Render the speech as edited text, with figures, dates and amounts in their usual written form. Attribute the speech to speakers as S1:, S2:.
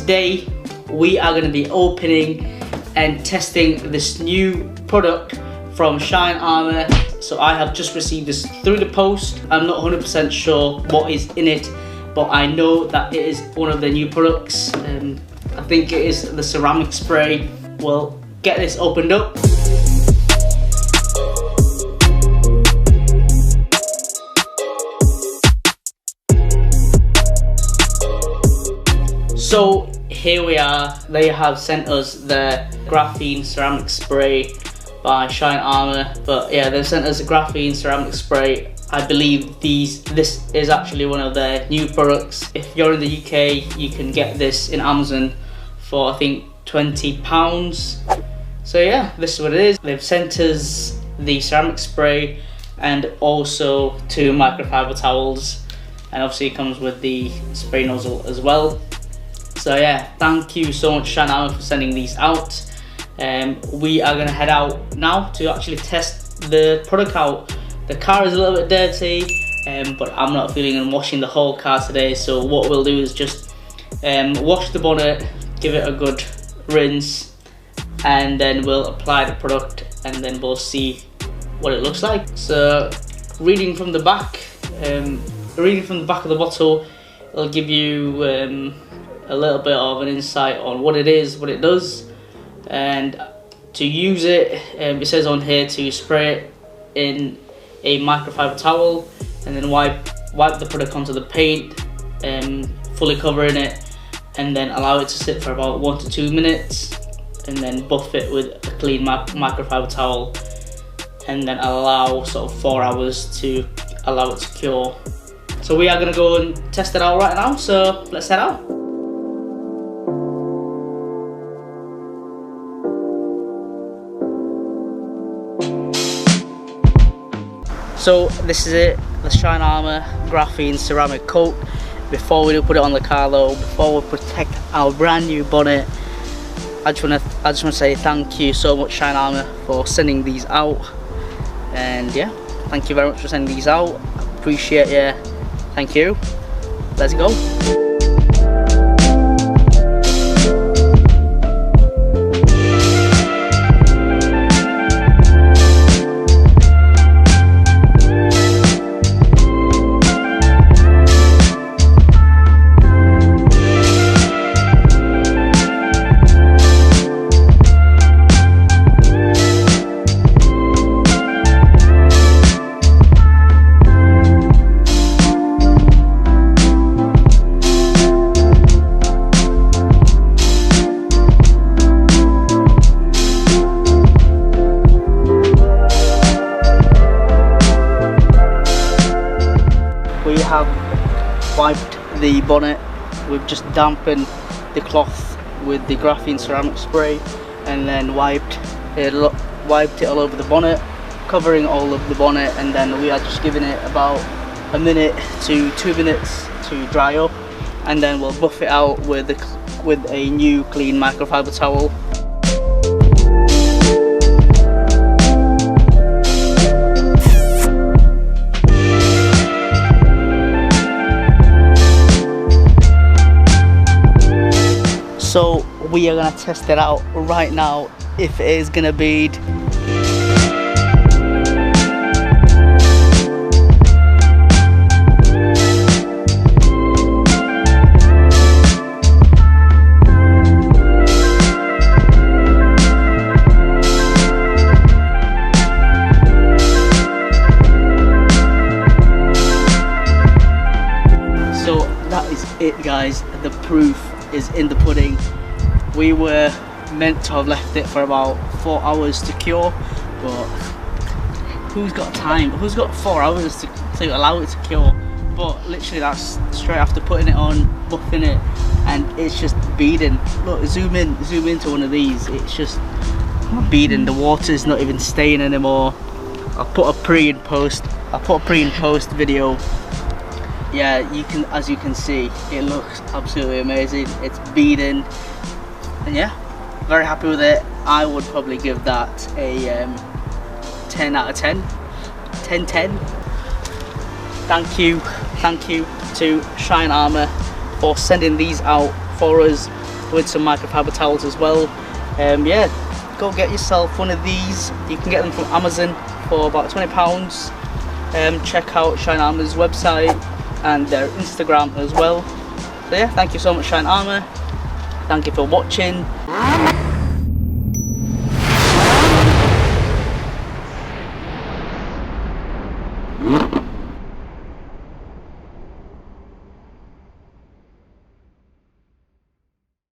S1: today we are going to be opening and testing this new product from Shine Armor. So I have just received this through the post. I'm not 100% sure what is in it, but I know that it is one of the new products. I think it is the ceramic spray. We'll get this opened up. So here we are. They have sent us the Graphene ceramic spray by Shine Armor. But yeah, they sent us a Graphene ceramic spray. I believe this is actually one of their new products. If you're in the UK, you can get this in Amazon for I think £20. So yeah, this is what it is. They've sent us the ceramic spray and also 2 microfiber towels, and obviously it comes with the spray nozzle as well. So yeah, thank you so much Shine Armor for sending these out. We are gonna head out now to actually test the product out. The car is a little bit dirty, but I'm not feeling in washing the whole car today. So what we'll do is just wash the bonnet, give it a good rinse, and then we'll apply the product and then we'll see what it looks like. So reading from the back of the bottle, it'll give you a little bit of an insight on what it is, what it does, and to use it. It says on here to spray it in a microfiber towel and then wipe the product onto the paint, fully covering it, and then allow it to sit for about 1 to 2 minutes, and then buff it with a clean microfiber towel, and then allow sort of 4 hours to allow it to cure. So we are going to go and test it out right now, so let's head out. So this is it, the Shine Armor Graphene ceramic coat. Before we do put it on the car though, before we protect our brand new bonnet, I just want to say thank you so much Shine Armor for sending these out. And yeah, thank you very much for sending these out. Appreciate you. Thank you. Let's go. We have wiped the bonnet. We've just dampened the cloth with the Graphene ceramic spray, and then wiped it all over the bonnet, covering all of the bonnet, and then we are just giving it about 1 minute to 2 minutes to dry up, and then we'll buff it out with a new clean microfiber towel. So we are gonna test it out right now if it is gonna bead. So that is it guys, the proof is in the pudding. We were meant to have left it for about 4 hours to cure, but who's got time? Who's got 4 hours to allow it to cure? But literally that's straight after putting it on, buffing it, and it's just beading. Look, zoom into one of these, it's just beading. The water's not even staying anymore. I'll put a pre and post video. Yeah, as you can see, it looks absolutely amazing. It's beading, and yeah, very happy with it. I would probably give that a 10 out of 10. 10. Thank you to Shine Armor for sending these out for us. with some microfiber towels as well. Yeah, go get yourself one of these. You can get them from Amazon for about £20. Check out Shine Armour's website and their Instagram as well. So yeah, thank you so much, Shine Armour. Thank you for watching.